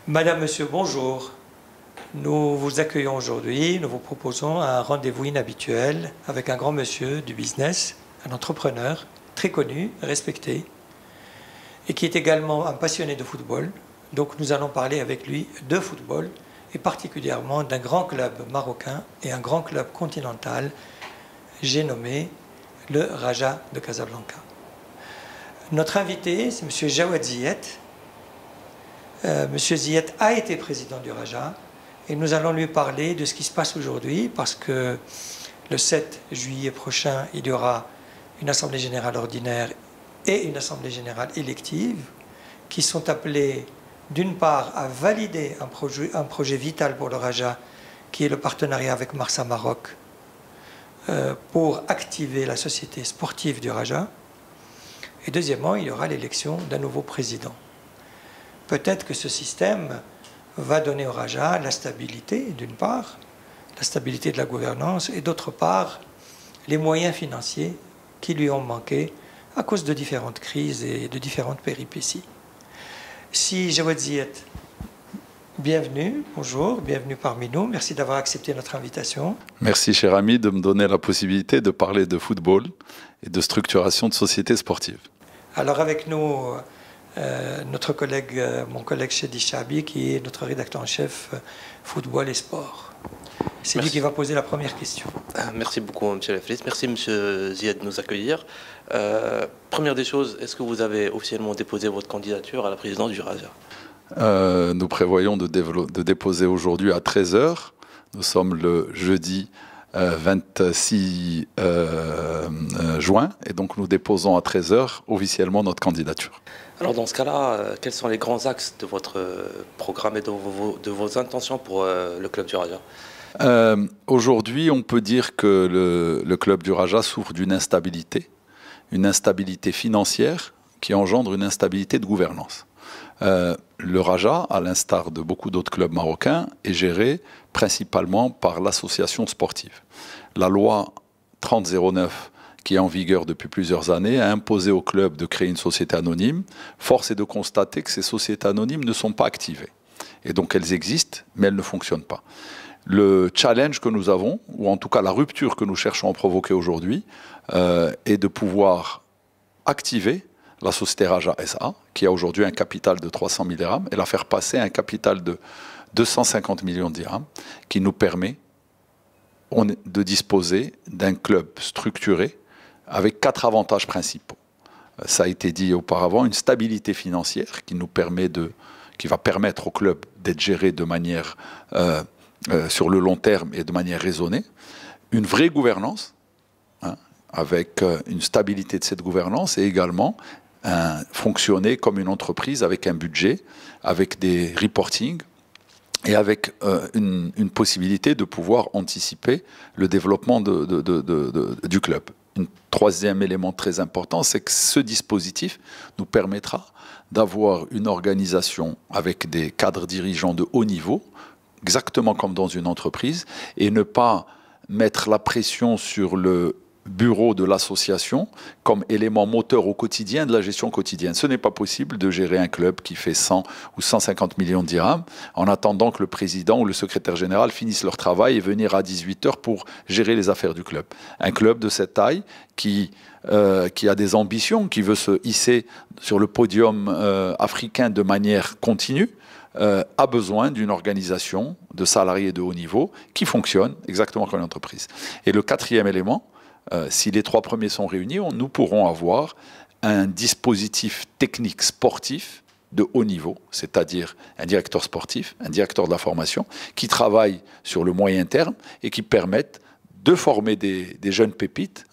Madame, Monsieur, bonjour. Nous vous accueillons aujourd'hui. Nous vous proposons un rendez-vous inhabituel avec un grand monsieur du business, un entrepreneur très connu, respecté, et qui est également un passionné de football. Donc nous allons parler avec lui de football, et particulièrement d'un grand club marocain et un grand club continental, j'ai nommé le Raja de Casablanca. Notre invité, c'est M. Jawad Ziyet. M. Ziyet a été président du Raja et nous allons lui parler de ce qui se passe aujourd'hui parce que le 7 juillet prochain, il y aura une assemblée générale ordinaire et une assemblée générale élective qui sont appelées d'une part à valider un projet vital pour le Raja qui est le partenariat avec Marsa Maroc pour activer la société sportive du Raja, et deuxièmement, il y aura l'élection d'un nouveau président. Peut-être que ce système va donner au Raja la stabilité, d'une part, la stabilité de la gouvernance, et d'autre part, les moyens financiers qui lui ont manqué à cause de différentes crises et de différentes péripéties. Si Jawad Ziyet, bienvenue, bonjour, bienvenue parmi nous, merci d'avoir accepté notre invitation. Merci cher ami de me donner la possibilité de parler de football et de structuration de sociétés sportives. Alors avec nous, notre collègue, mon collègue Chedi Chabi, qui est notre rédacteur en chef football et sport. C'est lui qui va poser la première question. Merci beaucoup, M. Leflis. Merci, M. Ziyed, de nous accueillir. Première des choses, est-ce que vous avez officiellement déposé votre candidature à la présidence du Raja? Nous prévoyons de déposer aujourd'hui à 13 h. Nous sommes le jeudi 26 juin, et donc nous déposons à 13 h officiellement notre candidature. Alors dans ce cas-là, quels sont les grands axes de votre programme et de vos intentions pour le club du Raja? Aujourd'hui, on peut dire que le club du Raja souffre d'une instabilité financière qui engendre une instabilité de gouvernance. Le Raja, à l'instar de beaucoup d'autres clubs marocains, est géré principalement par l'association sportive. La loi 3009, qui est en vigueur depuis plusieurs années, a imposé au club de créer une société anonyme. Force est de constater que ces sociétés anonymes ne sont pas activées. Et donc elles existent, mais elles ne fonctionnent pas. Le challenge que nous avons, ou en tout cas la rupture que nous cherchons à provoquer aujourd'hui, est de pouvoir activer la société Raja SA, qui a aujourd'hui un capital de 300 000 dirhams, et la faire passer à un capital de 250 millions de dirhams, qui nous permet de disposer d'un club structuré avec 4 avantages principaux. Ça a été dit auparavant, une stabilité financière qui va permettre au club d'être géré de manière sur le long terme et de manière raisonnée, une vraie gouvernance, avec une stabilité de cette gouvernance, et également fonctionner comme une entreprise avec un budget, avec des reportings, et avec une possibilité de pouvoir anticiper le développement du club. Un troisième élément très important, c'est que ce dispositif nous permettra d'avoir une organisation avec des cadres dirigeants de haut niveau, exactement comme dans une entreprise, et ne pas mettre la pression sur le bureau de l'association comme élément moteur au quotidien de la gestion quotidienne. Ce n'est pas possible de gérer un club qui fait 100 ou 150 millions de dirhams en attendant que le président ou le secrétaire général finissent leur travail et venir à 18 h pour gérer les affaires du club. Un club de cette taille qui a des ambitions, qui veut se hisser sur le podium africain de manière continue, a besoin d'une organisation de salariés de haut niveau qui fonctionne exactement comme une entreprise. Et le quatrième élément, si les 3 premiers sont réunis, nous pourrons avoir un dispositif technique sportif de haut niveau, c'est-à-dire un directeur sportif, un directeur de la formation, qui travaille sur le moyen terme et qui permettent de former des jeunes pépites,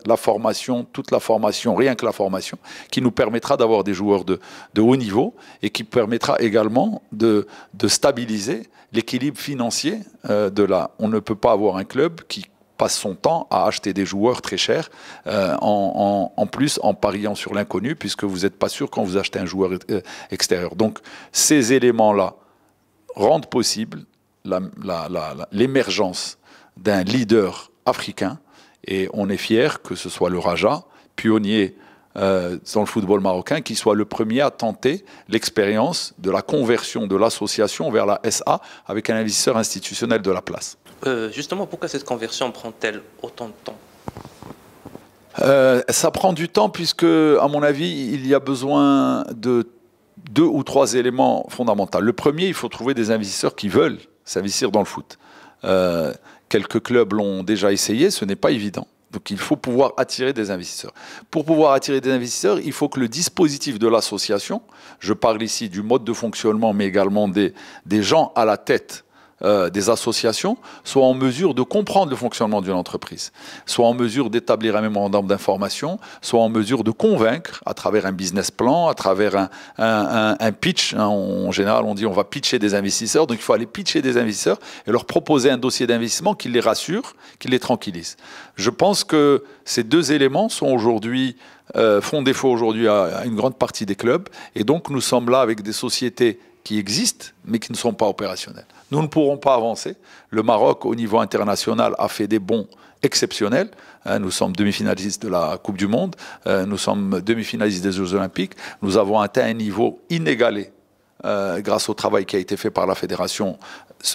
la formation, toute la formation, rien que la formation, qui nous permettra d'avoir des joueurs de haut niveau et qui permettra également de stabiliser l'équilibre financier On ne peut pas avoir un club qui passe son temps à acheter des joueurs très chers, en plus en pariant sur l'inconnu, puisque vous n'êtes pas sûr quand vous achetez un joueur extérieur. Donc ces éléments-là rendent possible l'émergence d'un leader africain, et on est fier que ce soit le Raja, pionnier dans le football marocain qui soit le premier à tenter l'expérience de la conversion de l'association vers la SA avec un investisseur institutionnel de la place. Justement, pourquoi cette conversion prend-elle autant de temps? Ça prend du temps puisque, à mon avis, il y a besoin de 2 ou 3 éléments fondamentaux. Le premier, il faut trouver des investisseurs qui veulent s'investir dans le foot. Quelques clubs l'ont déjà essayé, ce n'est pas évident. Donc il faut pouvoir attirer des investisseurs. Pour pouvoir attirer des investisseurs, il faut que le dispositif de l'association, je parle ici du mode de fonctionnement, mais également des gens à la tête des associations, soit en mesure de comprendre le fonctionnement d'une entreprise, soit en mesure d'établir un mémorandum d'information, soit en mesure de convaincre à travers un business plan, à travers un pitch. En général, on dit on va pitcher des investisseurs, donc il faut aller pitcher des investisseurs et leur proposer un dossier d'investissement qui les rassure, qui les tranquillise. Je pense que ces 2 éléments sont aujourd'hui font défaut aujourd'hui à une grande partie des clubs, et donc nous sommes là avec des sociétés qui existent, mais qui ne sont pas opérationnelles. Nous ne pourrons pas avancer. Le Maroc, au niveau international, a fait des bons exceptionnels. Nous sommes demi-finalistes de la Coupe du Monde, nous sommes demi-finalistes des Jeux Olympiques. Nous avons atteint un niveau inégalé grâce au travail qui a été fait par la fédération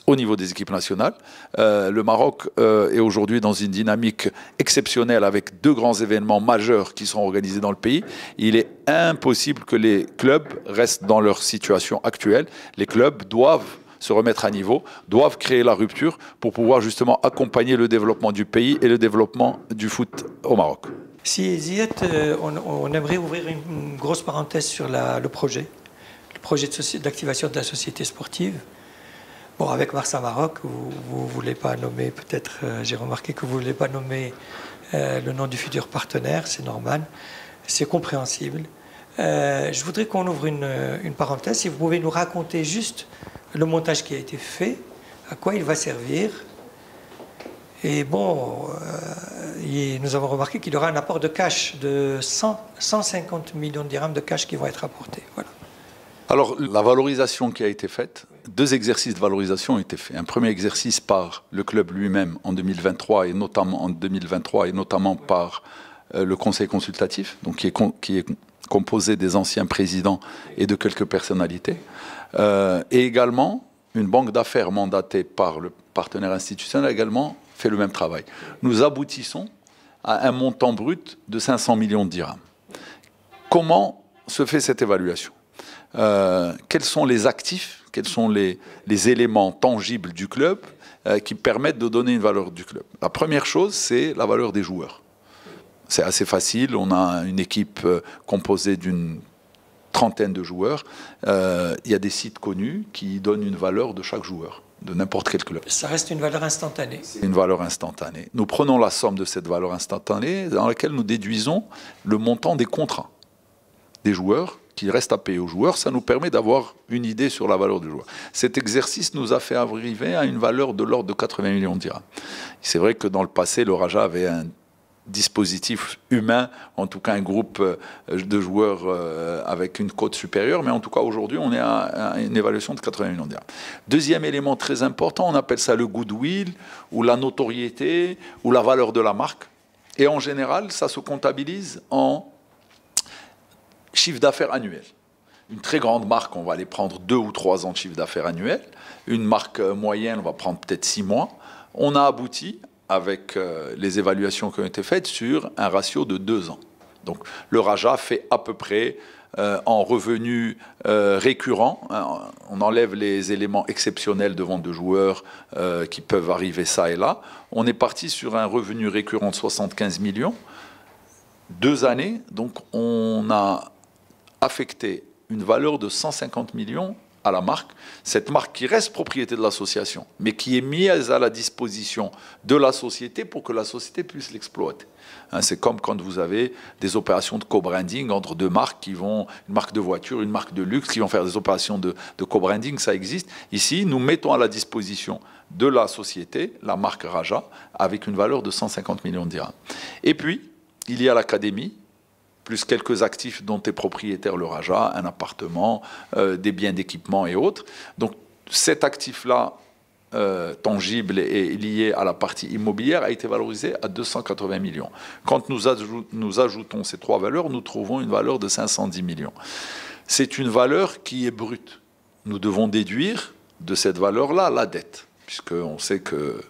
au niveau des équipes nationales. Le Maroc est aujourd'hui dans une dynamique exceptionnelle avec 2 grands événements majeurs qui sont organisés dans le pays. Il est impossible que les clubs restent dans leur situation actuelle. Les clubs doivent se remettre à niveau, doivent créer la rupture pour pouvoir justement accompagner le développement du pays et le développement du foot au Maroc. Si Ziad, on aimerait ouvrir une grosse parenthèse sur le projet d'activation de la société sportive. Bon, avec Marsa Maroc, vous ne voulez pas nommer, peut-être, j'ai remarqué que vous ne voulez pas nommer le nom du futur partenaire, c'est normal, c'est compréhensible. Je voudrais qu'on ouvre une parenthèse, si vous pouvez nous raconter juste le montage qui a été fait, à quoi il va servir. Et bon, nous avons remarqué qu'il y aura un apport de cash de 150 millions de dirhams de cash qui vont être apportés. Voilà. Alors, la valorisation qui a été faite, 2 exercices de valorisation ont été faits. Un premier exercice par le club lui-même en 2023 et notamment par le conseil consultatif, donc qui est composé des anciens présidents et de quelques personnalités, et également une banque d'affaires mandatée par le partenaire institutionnel a également fait le même travail. Nous aboutissons à un montant brut de 500 millions de dirhams. Comment se fait cette évaluation? Quels sont les actifs, quels sont les éléments tangibles du club qui permettent de donner une valeur du club? La première chose, c'est la valeur des joueurs. C'est assez facile, on a une équipe composée d'une 30aine de joueurs. Il y a des sites connus qui donnent une valeur de chaque joueur, de n'importe quel club. Ça reste une valeur instantanée. C'est une valeur instantanée. Nous prenons la somme de cette valeur instantanée dans laquelle nous déduisons le montant des contrats des joueurs qui reste à payer aux joueurs. Ça nous permet d'avoir une idée sur la valeur du joueur. Cet exercice nous a fait arriver à une valeur de l'ordre de 80 millions de dirhams. C'est vrai que dans le passé, le Raja avait un dispositif humain, en tout cas un groupe de joueurs avec une cote supérieure, mais en tout cas aujourd'hui on est à une évaluation de 80 millions de dirhams. Deuxième élément très important, on appelle ça le goodwill, ou la notoriété, ou la valeur de la marque. Et en général, ça se comptabilise en chiffre d'affaires annuel. Une très grande marque, on va aller prendre 2 ou 3 ans de chiffre d'affaires annuel. Une marque moyenne, on va prendre peut-être 6 mois. On a abouti, avec les évaluations qui ont été faites, sur un ratio de 2 ans. Donc le Raja fait à peu près en revenus récurrents, on enlève les éléments exceptionnels de vente de joueurs qui peuvent arriver ça et là, on est parti sur un revenu récurrent de 75 millions, 2 années, donc on a affecté une valeur de 150 millions à la marque, cette marque qui reste propriété de l'association, mais qui est mise à la disposition de la société pour que la société puisse l'exploiter. C'est comme quand vous avez des opérations de co-branding entre 2 marques qui vont, une marque de voiture, une marque de luxe, qui vont faire des opérations de co-branding, ça existe. Ici, nous mettons à la disposition de la société, la marque Raja, avec une valeur de 150 millions de dirhams. Et puis, il y a l'académie, plus quelques actifs dont est propriétaire le Raja, un appartement, des biens d'équipement et autres. Donc cet actif-là tangible et lié à la partie immobilière a été valorisé à 280 millions. Quand nous ajoutons ces trois valeurs, nous trouvons une valeur de 510 millions. C'est une valeur qui est brute. Nous devons déduire de cette valeur-là la dette, puisqu'on sait que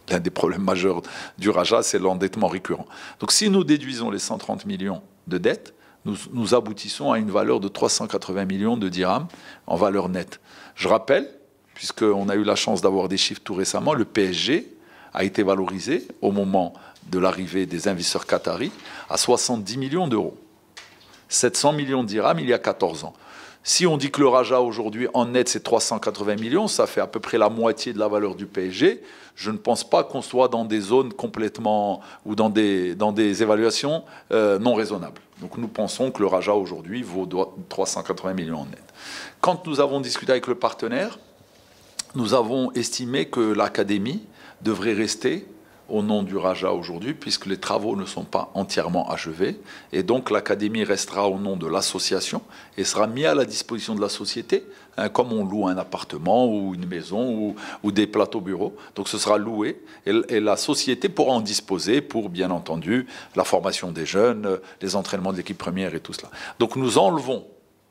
l'un des problèmes majeurs du Raja, c'est l'endettement récurrent. Donc si nous déduisons les 130 millions de dette, nous aboutissons à une valeur de 380 millions de dirhams en valeur nette. Je rappelle, puisqu'on a eu la chance d'avoir des chiffres tout récemment, le PSG a été valorisé au moment de l'arrivée des investisseurs qataris à 70 millions d'euros. 700 millions de dirhams il y a 14 ans. Si on dit que le Raja aujourd'hui en net c'est 380 millions, ça fait à peu près la moitié de la valeur du PSG. Je ne pense pas qu'on soit dans des zones complètement ou dans des évaluations non raisonnables. Donc nous pensons que le Raja aujourd'hui vaut 380 millions en net. Quand nous avons discuté avec le partenaire, nous avons estimé que l'académie devrait rester au nom du Raja aujourd'hui, puisque les travaux ne sont pas entièrement achevés. Et donc l'académie restera au nom de l'association et sera mise à la disposition de la société, hein, comme on loue un appartement ou une maison ou des plateaux bureaux. Donc ce sera loué et la société pourra en disposer pour, bien entendu, la formation des jeunes, les entraînements de l'équipe première et tout cela. Donc nous enlevons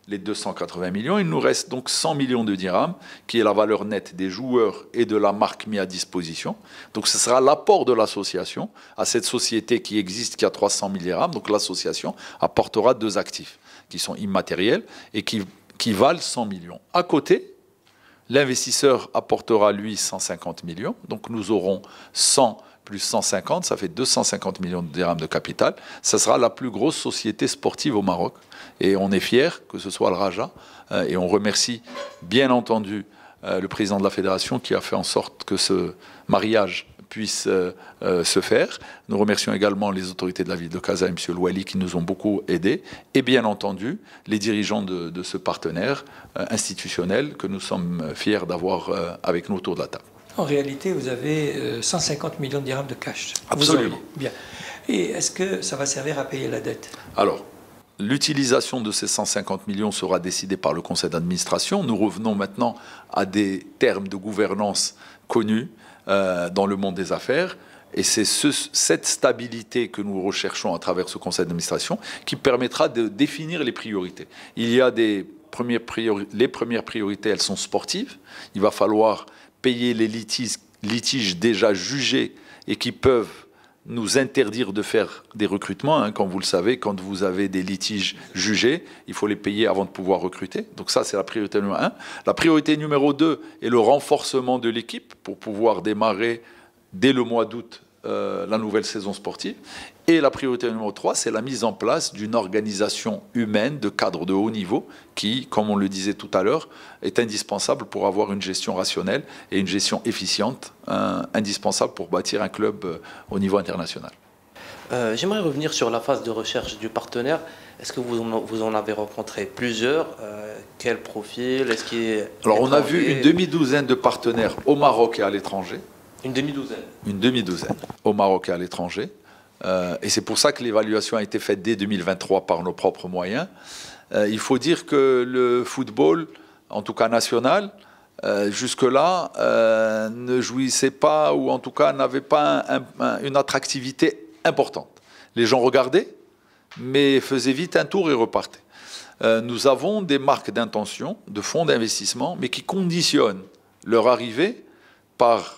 les 280 millions, il nous reste donc 100 millions de dirhams, qui est la valeur nette des joueurs et de la marque mise à disposition. Donc ce sera l'apport de l'association à cette société qui existe, qui a 300 000 dirhams. Donc l'association apportera deux actifs qui sont immatériels et qui valent 100 millions. À côté, l'investisseur apportera, lui, 150 millions. Donc nous aurons 100 plus 150, ça fait 250 millions de dirhams de capital. Ça sera la plus grosse société sportive au Maroc. Et on est fiers que ce soit le Raja. Et on remercie bien entendu le président de la fédération qui a fait en sorte que ce mariage puisse se faire. Nous remercions également les autorités de la ville de Casa et M. Louali qui nous ont beaucoup aidés. Et bien entendu, les dirigeants de ce partenaire institutionnel que nous sommes fiers d'avoir avec nous autour de la table. En réalité, vous avez 150 millions de dirhams de cash. Absolument. Bien. Et est-ce que ça va servir à payer la dette? Alors, l'utilisation de ces 150 millions sera décidée par le conseil d'administration. Nous revenons maintenant à des termes de gouvernance connus dans le monde des affaires. Et c'est cette stabilité que nous recherchons à travers ce conseil d'administration qui permettra de définir les priorités. Il y a les premières priorités, elles sont sportives. Il va falloir payer les litiges déjà jugés et qui peuvent nous interdire de faire des recrutements. Hein. Comme vous le savez, quand vous avez des litiges jugés, il faut les payer avant de pouvoir recruter. Donc ça, c'est la priorité numéro 1. La priorité numéro 2 est le renforcement de l'équipe pour pouvoir démarrer dès le mois d'août la nouvelle saison sportive. Et la priorité numéro 3, c'est la mise en place d'une organisation humaine de cadres de haut niveau qui, comme on le disait tout à l'heure, est indispensable pour avoir une gestion rationnelle et une gestion efficiente, indispensable pour bâtir un club au niveau international. J'aimerais revenir sur la phase de recherche du partenaire. Est-ce que vous en avez rencontré plusieurs? Quel profil? Est-ce qu'il est Alors on a vu une demi-douzaine de partenaires au Maroc et à l'étranger. Une demi-douzaine? Une demi-douzaine au Maroc et à l'étranger. Et c'est pour ça que l'évaluation a été faite dès 2023 par nos propres moyens. Il faut dire que le football, en tout cas national, jusque-là, ne jouissait pas, ou en tout cas n'avait pas une attractivité importante. Les gens regardaient, mais faisaient vite un tour et repartaient. Nous avons des marques d'intention, de fonds d'investissement, mais qui conditionnent leur arrivée par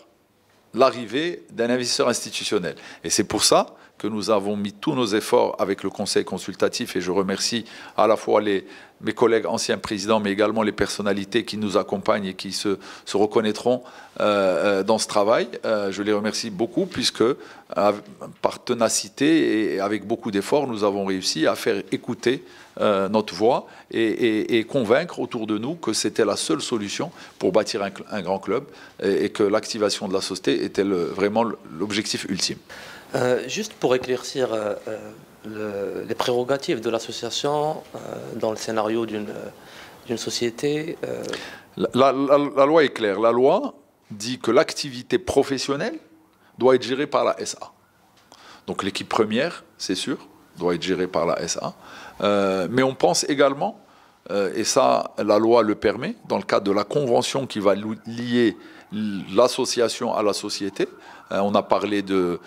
l'arrivée d'un investisseur institutionnel. Et c'est pour ça que nous avons mis tous nos efforts avec le conseil consultatif, et je remercie à la fois mes collègues anciens présidents, mais également les personnalités qui nous accompagnent et qui se reconnaîtront dans ce travail. Je les remercie beaucoup, puisque par ténacité et avec beaucoup d'efforts, nous avons réussi à faire écouter notre voix et convaincre autour de nous que c'était la seule solution pour bâtir un grand club et que l'activation de la société était vraiment l'objectif ultime. Juste pour éclaircir les prérogatives de l'association dans le scénario d'une société. La loi est claire. La loi dit que l'activité professionnelle doit être gérée par la SA. Donc l'équipe première, c'est sûr, doit être gérée par la SA. Mais on pense également et ça, la loi le permet, dans le cadre de la convention qui va lier l'association à la société. On a parlé de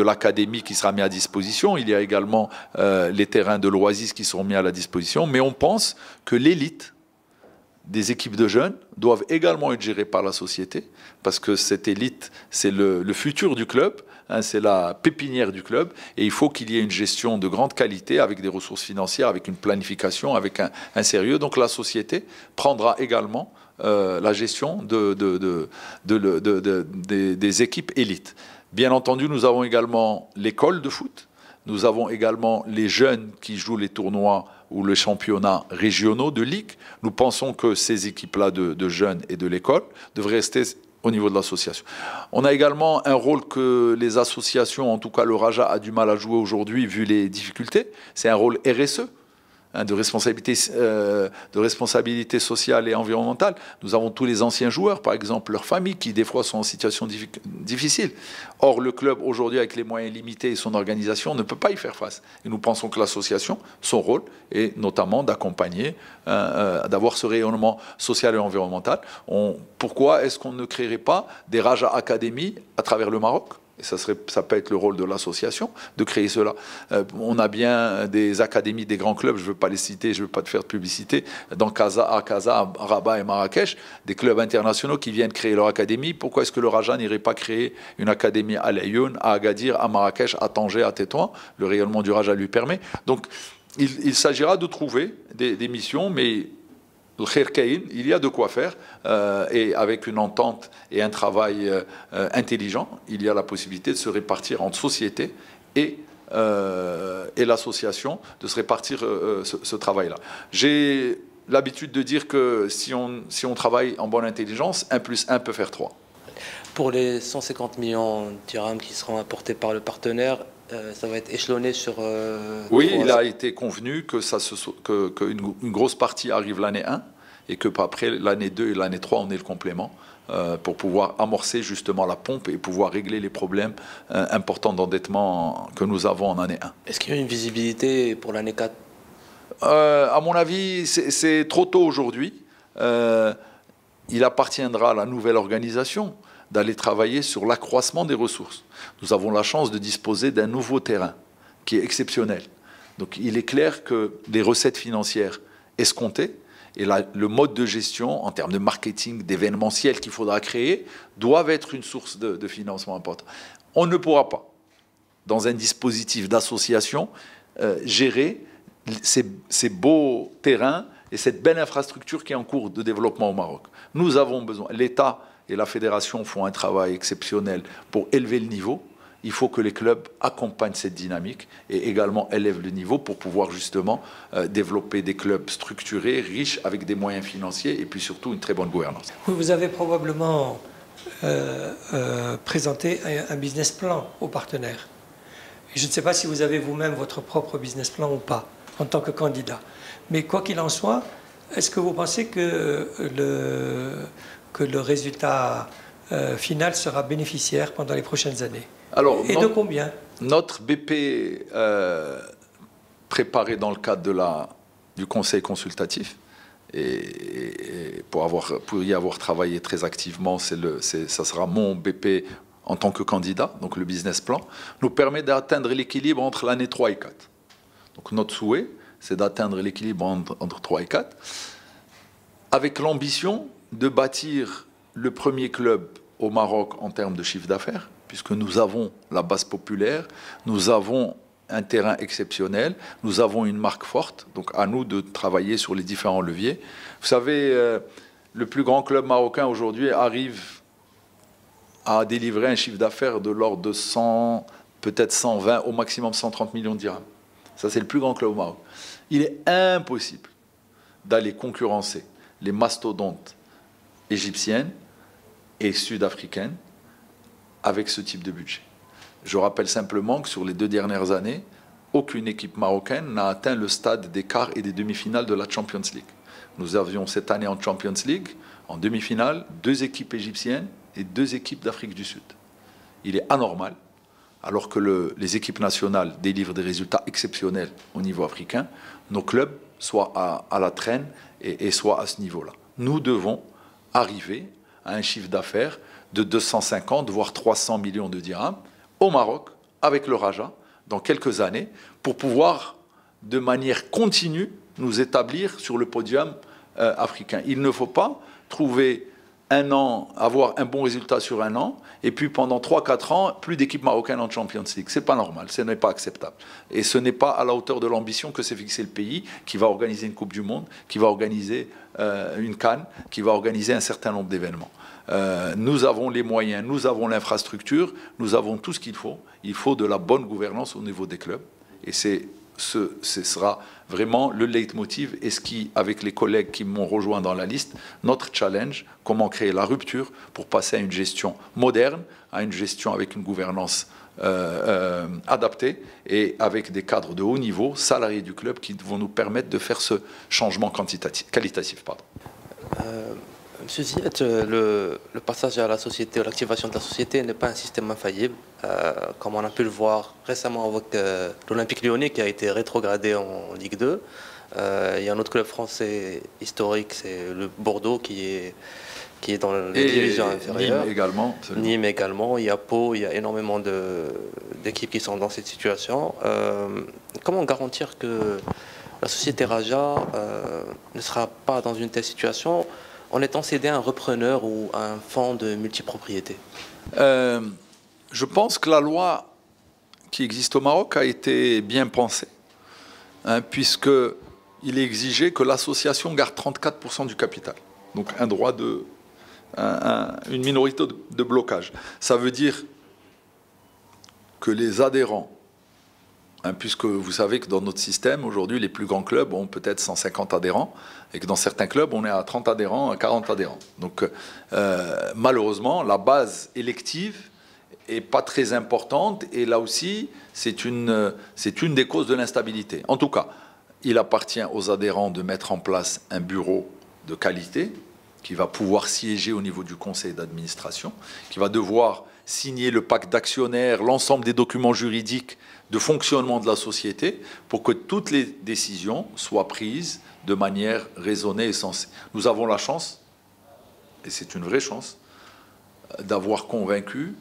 l'académie qui sera mise à disposition. Il y a également les terrains de l'Oasis qui seront mis à la disposition. Mais on pense que l'élite des équipes de jeunes doivent également être gérées par la société, parce que cette élite, c'est le futur du club, hein, c'est la pépinière du club, et il faut qu'il y ait une gestion de grande qualité, avec des ressources financières, avec une planification, avec un sérieux. Donc la société prendra également la gestion des équipes élites. Bien entendu, nous avons également l'école de foot, nous avons également les jeunes qui jouent les tournois ou les championnats régionaux de ligue. Nous pensons que ces équipes-là de jeunes et de l'école devraient rester au niveau de l'association. On a également un rôle que les associations, en tout cas le Raja, a du mal à jouer aujourd'hui vu les difficultés. C'est un rôle RSE, hein, de responsabilité sociale et environnementale. Nous avons tous les anciens joueurs, par exemple, leurs familles, qui des fois sont en situation difficile. Or, le club, aujourd'hui, avec les moyens limités et son organisation, ne peut pas y faire face. Et nous pensons que l'association, son rôle est notamment d'accompagner, d'avoir ce rayonnement social et environnemental. Pourquoi est-ce qu'on ne créerait pas des Raja Academy à travers le Maroc ? Et ça peut être le rôle de l'association de créer cela. On a bien des académies, des grands clubs, je ne veux pas les citer, je ne veux pas te faire de publicité, à Casa, à Rabat et Marrakech, des clubs internationaux qui viennent créer leur académie. Pourquoi est-ce que le Raja n'irait pas créer une académie à Laayoune, à Agadir, à Marrakech, à Tanger, à Tétouan? Le rayonnement du Raja lui permet. Donc il s'agira de trouver des missions, mais il y a de quoi faire, et avec une entente et un travail intelligent, il y a la possibilité de se répartir entre société et l'association, de se répartir ce travail-là. J'ai l'habitude de dire que si on travaille en bonne intelligence, 1 plus 1 peut faire 3. Pour les 150 millions de dirhams qui seront apportés par le partenaire, ça va être échelonné sur... oui, il a été convenu qu'une grosse partie arrive l'année 1 et que après l'année 2 et l'année 3, on ait le complément pour pouvoir amorcer justement la pompe et pouvoir régler les problèmes importants d'endettement que nous avons en année 1. Est-ce qu'il y a une visibilité pour l'année 4 ? À mon avis, c'est trop tôt aujourd'hui. Il appartiendra à la nouvelle organisation d'aller travailler sur l'accroissement des ressources. Nous avons la chance de disposer d'un nouveau terrain qui est exceptionnel. Donc il est clair que les recettes financières escomptées et le mode de gestion en termes de marketing, d'événementiel qu'il faudra créer, doivent être une source de financement importante. On ne pourra pas, dans un dispositif d'association, gérer ces beaux terrains et cette belle infrastructure qui est en cours de développement au Maroc. Nous avons besoin, l'État et la fédération font un travail exceptionnel pour élever le niveau. Il faut que les clubs accompagnent cette dynamique et également élèvent le niveau pour pouvoir justement développer des clubs structurés, riches, avec des moyens financiers et puis surtout une très bonne gouvernance. Vous avez probablement présenté un business plan aux partenaires. Et je ne sais pas si vous avez vous-même votre propre business plan ou pas, en tant que candidat. Mais quoi qu'il en soit, est-ce que vous pensez que le résultat final sera bénéficiaire pendant les prochaines années? Alors, et de combien? Notre BP préparé dans le cadre du conseil consultatif, et pour y avoir travaillé très activement, ça sera mon BP en tant que candidat, donc le business plan, nous permet d'atteindre l'équilibre entre l'année 3 et 4. Donc notre souhait, c'est d'atteindre l'équilibre entre 3 et 4, avec l'ambition de bâtir le premier club au Maroc en termes de chiffre d'affaires, puisque nous avons la base populaire, nous avons un terrain exceptionnel, nous avons une marque forte, donc à nous de travailler sur les différents leviers. Vous savez, le plus grand club marocain aujourd'hui arrive à délivrer un chiffre d'affaires de l'ordre de 100, peut-être 120, au maximum 130 millions de dirhams. Ça, c'est le plus grand club au Maroc. Il est impossible d'aller concurrencer les mastodontes égyptiennes et sud-africaines avec ce type de budget. Je rappelle simplement que sur les 2 dernières années, aucune équipe marocaine n'a atteint le stade des quarts et des demi-finales de la Champions League. Nous avions cette année en Champions League, en demi-finale, 2 équipes égyptiennes et 2 équipes d'Afrique du Sud. Il est anormal, alors que les équipes nationales délivrent des résultats exceptionnels au niveau africain, nos clubs soient à la traîne et soient à ce niveau-là. Nous devons arriver à un chiffre d'affaires de 250 voire 300 millions de dirhams au Maroc avec le Raja dans quelques années pour pouvoir de manière continue nous établir sur le podium africain. Il ne faut pas trouver un an, avoir un bon résultat sur un an, et puis pendant 3-4 ans, plus d'équipes marocaines en Champions League. Ce n'est pas normal, ce n'est pas acceptable. Et ce n'est pas à la hauteur de l'ambition que s'est fixé le pays, qui va organiser une Coupe du Monde, qui va organiser une CAN, qui va organiser un certain nombre d'événements. Nous avons les moyens, nous avons l'infrastructure, nous avons tout ce qu'il faut. Il faut de la bonne gouvernance au niveau des clubs. Et ce sera vraiment le leitmotiv et ce qui, avec les collègues qui m'ont rejoint dans la liste, notre challenge, comment créer la rupture pour passer à une gestion moderne, à une gestion avec une gouvernance adaptée et avec des cadres de haut niveau, salariés du club, qui vont nous permettre de faire ce changement qualitatif. Monsieur Ziad, le passage à la société, l'activation de la société n'est pas un système infaillible, comme on a pu le voir récemment avec l'Olympique Lyonnais qui a été rétrogradé en Ligue 2. Il y a un autre club français historique, c'est le Bordeaux qui est dans les divisions inférieures. Nîmes également. Absolument. Nîmes également, il y a Pau, il y a énormément d'équipes qui sont dans cette situation. Comment garantir que la société Raja ne sera pas dans une telle situation en étant cédé à un repreneur ou à un fonds de multipropriété? Je pense que la loi qui existe au Maroc a été bien pensée, puisqu'il est exigé que l'association garde 34% du capital. Donc un droit une minorité de blocage. Ça veut dire que les adhérents, puisque vous savez que dans notre système, aujourd'hui, les plus grands clubs ont peut-être 150 adhérents, et que dans certains clubs, on est à 30 adhérents, à 40 adhérents. Donc, malheureusement, la base élective n'est pas très importante, et là aussi, c'est une des causes de l'instabilité. En tout cas, il appartient aux adhérents de mettre en place un bureau de qualité qui va pouvoir siéger au niveau du conseil d'administration, qui va devoir signer le pacte d'actionnaires, l'ensemble des documents juridiques de fonctionnement de la société pour que toutes les décisions soient prises de manière raisonnée et sensée. Nous avons la chance, et c'est une vraie chance, d'avoir convaincu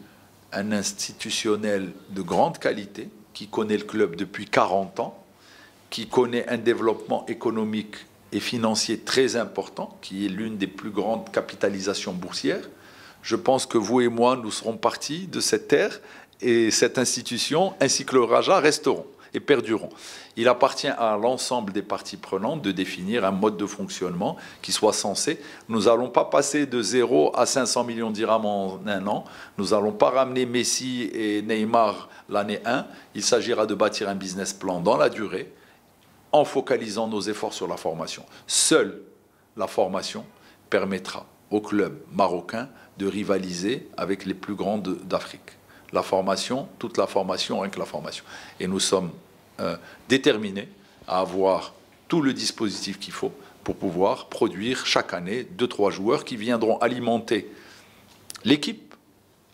un institutionnel de grande qualité qui connaît le club depuis 40 ans, qui connaît un développement économique et financier très important, qui est l'une des plus grandes capitalisations boursières. Je pense que vous et moi, nous serons partis de cette terre et cette institution, ainsi que le Raja, resteront et perdureront. Il appartient à l'ensemble des parties prenantes de définir un mode de fonctionnement qui soit sensé. Nous n'allons pas passer de 0 à 500 millions de dirhams en un an. Nous n'allons pas ramener Messi et Neymar l'année 1. Il s'agira de bâtir un business plan dans la durée en focalisant nos efforts sur la formation. Seule la formation permettra aux clubs marocains de rivaliser avec les plus grands d'Afrique. La formation, toute la formation, rien que la formation. Et nous sommes déterminés à avoir tout le dispositif qu'il faut pour pouvoir produire chaque année 2-3 joueurs qui viendront alimenter l'équipe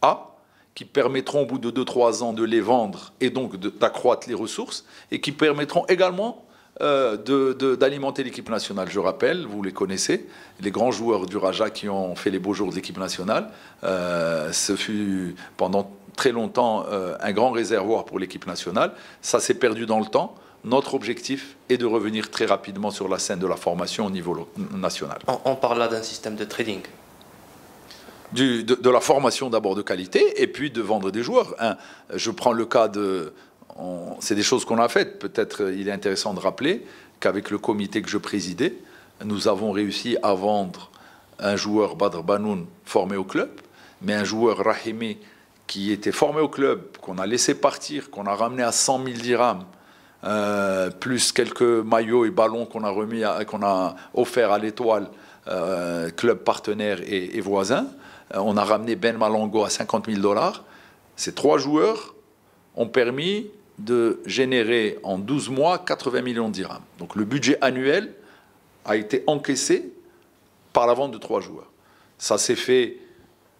A, qui permettront au bout de 2-3 ans de les vendre et donc d'accroître les ressources, et qui permettront également d'alimenter l'équipe nationale. Je rappelle, vous les connaissez, les grands joueurs du Raja qui ont fait les beaux jours de l'équipe nationale. Ce fut pendant très longtemps un grand réservoir pour l'équipe nationale. Ça s'est perdu dans le temps. Notre objectif est de revenir très rapidement sur la scène de la formation au niveau national. On parle là d'un système de trading. De la formation d'abord de qualité et puis de vendre des joueurs. Je prends le cas de... C'est des choses qu'on a faites. Peut-être il est intéressant de rappeler qu'avec le comité que je présidais, nous avons réussi à vendre un joueur Badr Banoun formé au club, mais un joueur Rahimi qui était formé au club, qu'on a laissé partir, qu'on a ramené à 100 000 dirhams, plus quelques maillots et ballons qu'on a offert à l'Étoile, club partenaire et voisin. On a ramené Ben Malongo à 50 000 $. Ces 3 joueurs ont permis de générer en 12 mois 80 millions de dirhams. Donc le budget annuel a été encaissé par la vente de 3 joueurs. Ça s'est fait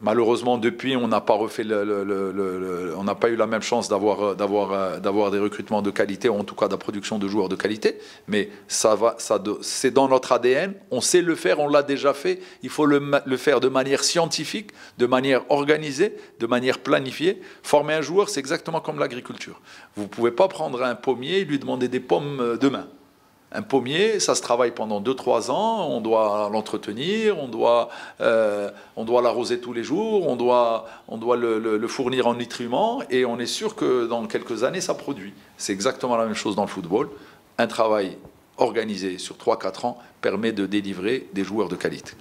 Malheureusement, depuis, on n'a pas refait on n'a pas eu la même chance d'avoir des recrutements de qualité, ou en tout cas de la production de joueurs de qualité. Mais c'est dans notre ADN. On sait le faire, on l'a déjà fait. Il faut le faire de manière scientifique, de manière organisée, de manière planifiée. Former un joueur, c'est exactement comme l'agriculture. Vous ne pouvez pas prendre un pommier et lui demander des pommes demain. Un pommier, ça se travaille pendant 2-3 ans, on doit l'entretenir, on doit l'arroser tous les jours, on doit le fournir en nutriments, et on est sûr que dans quelques années, ça produit. C'est exactement la même chose dans le football. Un travail organisé sur 3-4 ans permet de délivrer des joueurs de qualité.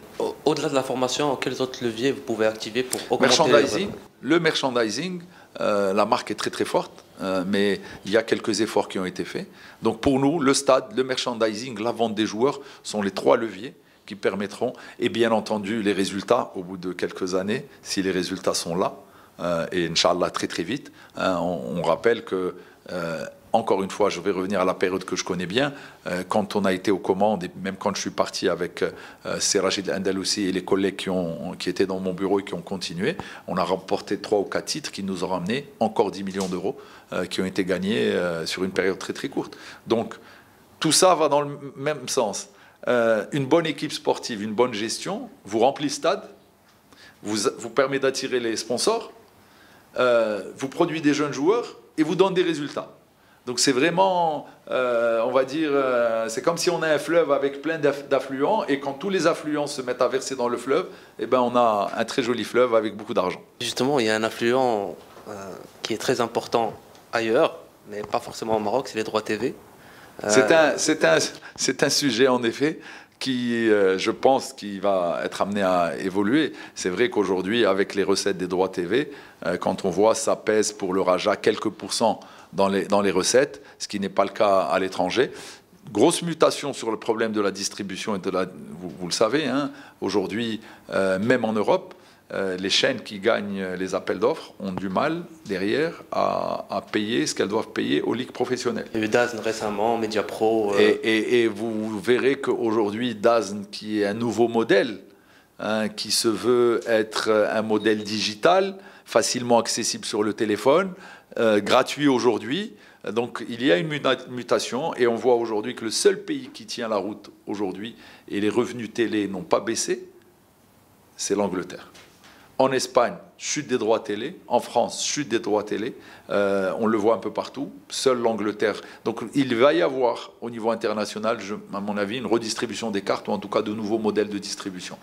Au-delà de la formation, quels autres leviers vous pouvez activer pour augmenter le merchandising, la marque est très très forte, mais il y a quelques efforts qui ont été faits. Donc pour nous, le stade, le merchandising, la vente des joueurs sont les 3 leviers qui permettront, et bien entendu les résultats au bout de quelques années, si les résultats sont là, et Inch'Allah très très vite. On rappelle que, encore une fois, je vais revenir à la période que je connais bien, quand on a été aux commandes, et même quand je suis parti avec Rachid Andalousi et les collègues qui étaient dans mon bureau et qui ont continué, on a remporté 3 ou 4 titres qui nous ont ramené encore 10 millions d'euros qui ont été gagnés sur une période très très courte. Donc tout ça va dans le même sens. Une bonne équipe sportive, une bonne gestion, vous remplit le stade, vous permet d'attirer les sponsors, vous produit des jeunes joueurs et vous donne des résultats. Donc c'est vraiment, on va dire, c'est comme si on a un fleuve avec plein d'affluents, et quand tous les affluents se mettent à verser dans le fleuve, eh ben on a un très joli fleuve avec beaucoup d'argent. Justement, il y a un affluent qui est très important ailleurs, mais pas forcément au Maroc, c'est les droits TV. C'est un sujet en effet qui, je pense, qui va être amené à évoluer. C'est vrai qu'aujourd'hui, avec les recettes des droits TV, quand on voit ça pèse pour le Raja quelques pourcents dans les recettes, ce qui n'est pas le cas à l'étranger. Grosse mutation sur le problème de la distribution, et vous le savez, hein, aujourd'hui, même en Europe, les chaînes qui gagnent les appels d'offres ont du mal derrière à payer ce qu'elles doivent payer aux ligues professionnelles. Il y a eu DAZN récemment, Mediapro. Et vous verrez qu'aujourd'hui, DAZN, qui est un nouveau modèle, hein, qui se veut être un modèle digital, facilement accessible sur le téléphone, gratuit aujourd'hui. Donc il y a une mutation, et on voit aujourd'hui que le seul pays qui tient la route aujourd'hui, et les revenus télé n'ont pas baissé, c'est l'Angleterre. En Espagne, chute des droits télé. En France, chute des droits télé. On le voit un peu partout. Seule l'Angleterre. Donc il va y avoir au niveau international, à mon avis, une redistribution des cartes, ou en tout cas de nouveaux modèles de distribution.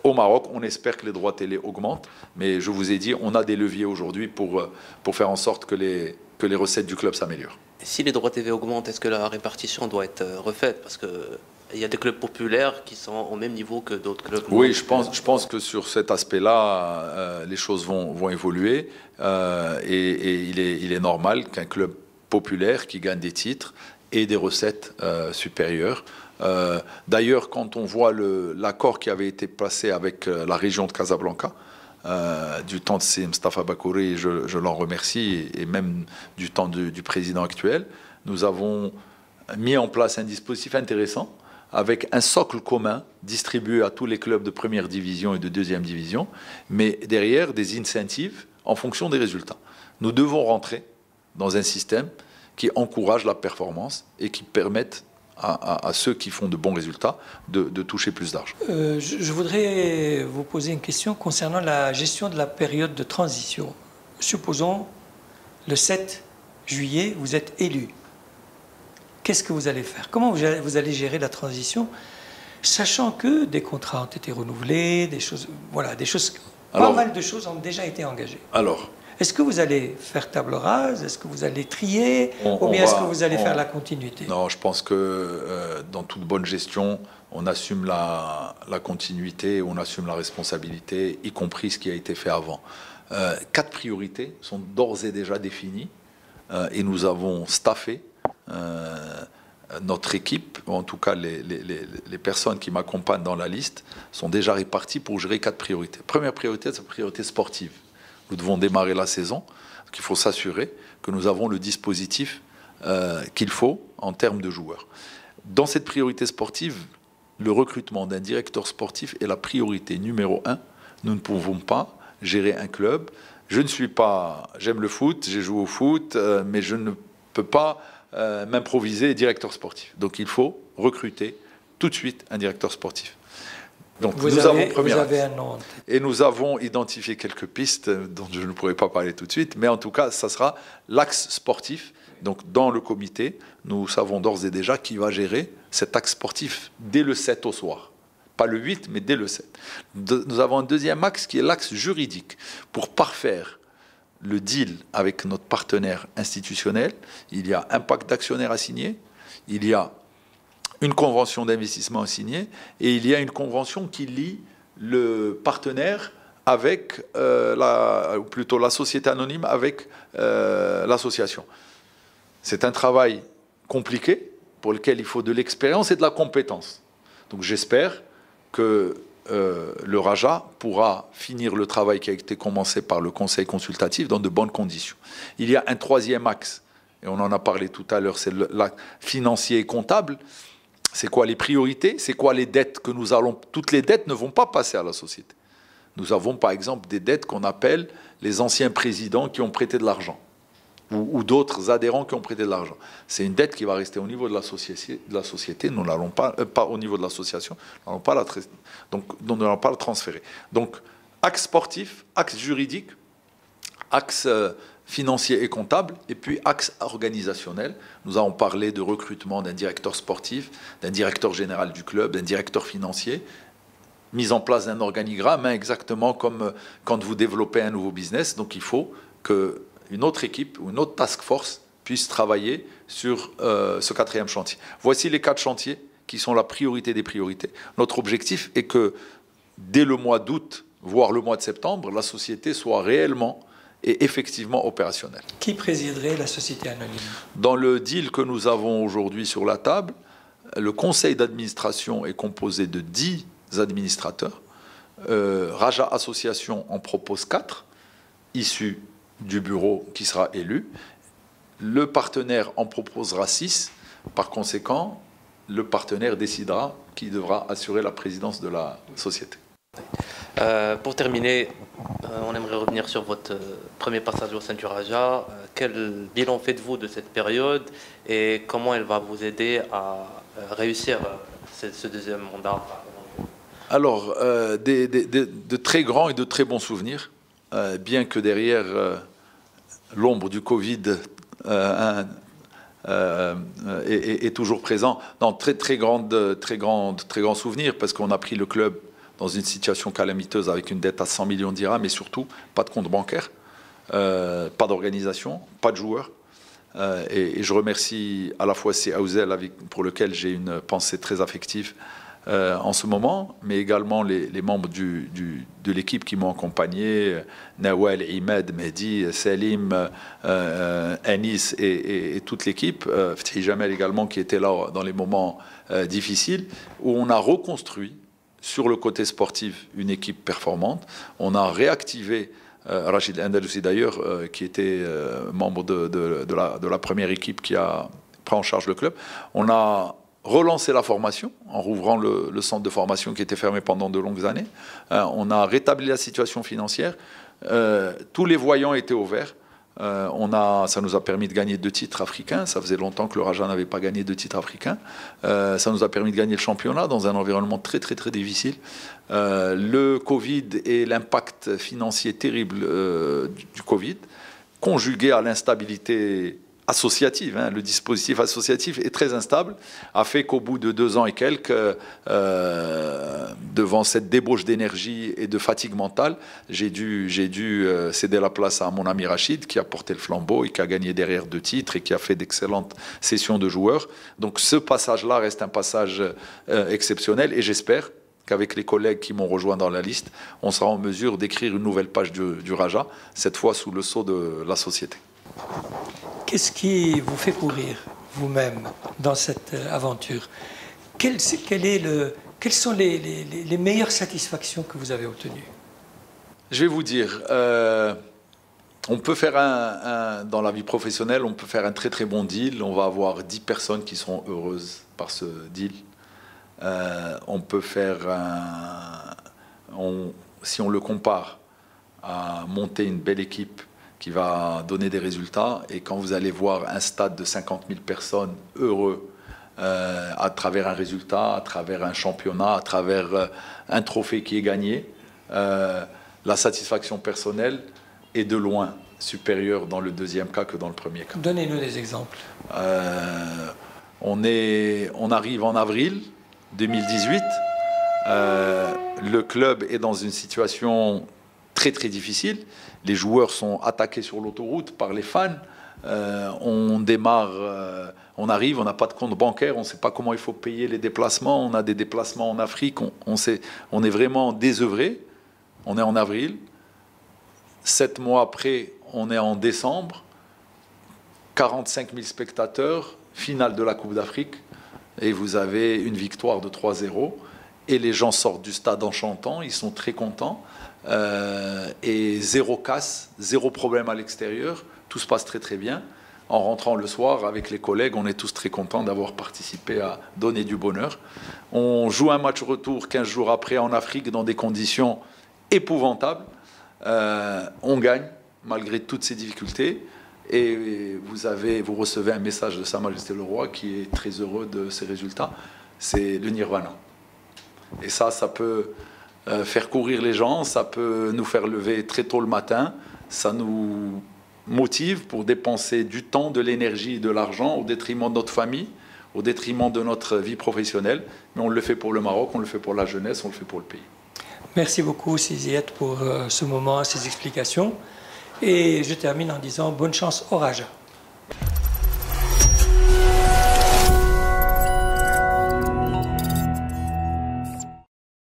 Au Maroc, on espère que les droits télé augmentent. Mais je vous ai dit, on a des leviers aujourd'hui pour faire en sorte que les recettes du club s'améliorent. Si les droits TV augmentent, est-ce que la répartition doit être refaite? Parce qu'il y a des clubs populaires qui sont au même niveau que d'autres clubs. Oui, je pense que sur cet aspect-là, les choses vont évoluer. Et il est normal qu'un club populaire qui gagne des titres ait des recettes supérieures. D'ailleurs, quand on voit l'accord qui avait été passé avec la région de Casablanca, du temps de Mustafa Bakouri, je l'en remercie, et même du temps du président actuel, nous avons mis en place un dispositif intéressant avec un socle commun distribué à tous les clubs de première division et de deuxième division, mais derrière des incentives en fonction des résultats. Nous devons rentrer dans un système qui encourage la performance et qui permette à ceux qui font de bons résultats de toucher plus d'argent. Je voudrais vous poser une question concernant la gestion de la période de transition. Supposons le 7 juillet, vous êtes élu. Qu'est-ce que vous allez faire? Comment vous allez gérer la transition, sachant que des contrats ont été renouvelés, des choses, pas mal de choses ont déjà été engagées. Alors, est-ce que vous allez faire table rase? Est-ce que vous allez trier? Ou bien est-ce que vous allez faire la continuité? Non, je pense que dans toute bonne gestion, on assume la continuité, on assume la responsabilité, y compris ce qui a été fait avant. 4 priorités sont d'ores et déjà définies, et nous avons staffé notre équipe, ou en tout cas les personnes qui m'accompagnent dans la liste, sont déjà réparties pour gérer 4 priorités. Première priorité, c'est la priorité sportive. Nous devons démarrer la saison, donc il faut s'assurer que nous avons le dispositif qu'il faut en termes de joueurs. Dans cette priorité sportive, le recrutement d'un directeur sportif est la priorité numéro 1. Nous ne pouvons pas gérer un club. Je ne suis pas... J'aime le foot, j'ai joué au foot, mais je ne peux pas m'improviser directeur sportif. Donc il faut recruter tout de suite un directeur sportif. Donc vous avez un nom. Et nous avons identifié quelques pistes dont je ne pourrais pas parler tout de suite, mais en tout cas, ça sera l'axe sportif. Donc dans le comité, nous savons d'ores et déjà qui va gérer cet axe sportif dès le 7 au soir. Pas le 8, mais dès le 7. Nous avons un deuxième axe qui est l'axe juridique. Pour parfaire le deal avec notre partenaire institutionnel, il y a un pacte d'actionnaires à signer, il y a une convention d'investissement à signer et il y a une convention qui lie le partenaire avec, ou plutôt la société anonyme avec l'association. C'est un travail compliqué pour lequel il faut de l'expérience et de la compétence. Donc j'espère que le Raja pourra finir le travail qui a été commencé par le conseil consultatif dans de bonnes conditions. Il y a un troisième axe, et on en a parlé tout à l'heure, c'est l'axe financier et comptable. C'est quoi les priorités? C'est quoi les dettes que nous allons... Toutes les dettes ne vont pas passer à la société. Nous avons par exemple des dettes qu'on appelle les anciens présidents qui ont prêté de l'argent ou d'autres adhérents qui ont prêté de l'argent. C'est une dette qui va rester au niveau de la société. Nous n'allons pas au niveau de l'association, nous n'allons pas la transférer. Donc, axe sportif, axe juridique, axe financier et comptable, et puis axe organisationnel. Nous avons parlé de recrutement d'un directeur sportif, d'un directeur général du club, d'un directeur financier, mise en place d'un organigramme, exactement comme quand vous développez un nouveau business. Donc il faut qu'une autre équipe ou une autre task force puisse travailler sur ce quatrième chantier. Voici les 4 chantiers qui sont la priorité des priorités. Notre objectif est que dès le mois d'août, voire le mois de septembre, la société soit réellement et effectivement opérationnel. Qui présiderait la société anonyme? Dans le deal que nous avons aujourd'hui sur la table, le conseil d'administration est composé de 10 administrateurs. Raja Association en propose 4, issus du bureau qui sera élu. Le partenaire en proposera 6. Par conséquent, le partenaire décidera qui devra assurer la présidence de la société. Pour terminer, on aimerait revenir sur votre premier passage au sein du Raja. Quel bilan faites-vous de cette période et comment elle va vous aider à réussir ce deuxième mandat? Alors, de très grands et de très bons souvenirs, bien que derrière l'ombre du Covid est toujours présent. Non, très grands souvenirs, parce qu'on a pris le club dans une situation calamiteuse avec une dette à 100 millions de dirhams, mais surtout pas de compte bancaire, pas d'organisation, pas de joueurs. Et je remercie à la fois Aouzel, pour lequel j'ai une pensée très affective en ce moment, mais également les membres de l'équipe qui m'ont accompagné, Nawal, Imad, Mehdi, Salim, Anis et toute l'équipe, Fethi Jamel également qui était là dans les moments difficiles, où on a reconstruit sur le côté sportif une équipe performante. On a réactivé Rachid Andalousi d'ailleurs, qui était membre de la première équipe qui a pris en charge le club. On a relancé la formation en rouvrant le centre de formation qui était fermé pendant de longues années. On a rétabli la situation financière. Tous les voyants étaient au vert. Ça nous a permis de gagner 2 titres africains. Ça faisait longtemps que le Raja n'avait pas gagné 2 titres africains. Ça nous a permis de gagner le championnat dans un environnement très difficile. Le Covid et l'impact financier terrible du Covid, conjugué à l'instabilité associative, le dispositif associatif est très instable, a fait qu'au bout de 2 ans et quelques, devant cette débauche d'énergie et de fatigue mentale, j'ai dû céder la place à mon ami Rachid, qui a porté le flambeau et qui a gagné derrière 2 titres et qui a fait d'excellentes sessions de joueurs. Donc ce passage-là reste un passage exceptionnel, et j'espère qu'avec les collègues qui m'ont rejoint dans la liste, on sera en mesure d'écrire une nouvelle page du Raja, cette fois sous le sceau de la société. Qu'est-ce qui vous fait courir vous-même dans cette aventure? Quelles sont les meilleures satisfactions que vous avez obtenues? Je vais vous dire, on peut faire dans la vie professionnelle, on peut faire un très bon deal. On va avoir 10 personnes qui seront heureuses par ce deal. On peut faire si on le compare à monter une belle équipe qui va donner des résultats. Et quand vous allez voir un stade de 50 000 personnes heureux à travers un résultat, à travers un championnat, à travers un trophée qui est gagné, la satisfaction personnelle est de loin supérieure dans le deuxième cas que dans le premier cas. Donnez-nous des exemples. On arrive en avril 2018. Le club est dans une situation très très difficile. Les joueurs sont attaqués sur l'autoroute par les fans. On démarre, on arrive, on n'a pas de compte bancaire, on ne sait pas comment il faut payer les déplacements. On a des déplacements en Afrique, on est vraiment désœuvré. On est en avril. 7 mois après, on est en décembre. 45 000 spectateurs, finale de la Coupe d'Afrique. Et vous avez une victoire de 3-0. Et les gens sortent du stade en chantant, ils sont très contents. Et zéro casse, zéro problème à l'extérieur. Tout se passe très très bien. En rentrant le soir avec les collègues, on est tous très contents d'avoir participé à donner du bonheur. On joue un match retour 15 jours après en Afrique dans des conditions épouvantables. On gagne malgré toutes ces difficultés. Et vous recevez un message de Sa Majesté le Roi qui est très heureux de ces résultats. C'est le Nirvana. Et ça peut faire courir les gens, ça peut nous faire lever très tôt le matin, ça nous motive pour dépenser du temps, de l'énergie et de l'argent au détriment de notre famille, au détriment de notre vie professionnelle. Mais on le fait pour le Maroc, on le fait pour la jeunesse, on le fait pour le pays. Merci beaucoup, Siziet, pour ce moment, ces explications. Et je termine en disant bonne chance au Raja.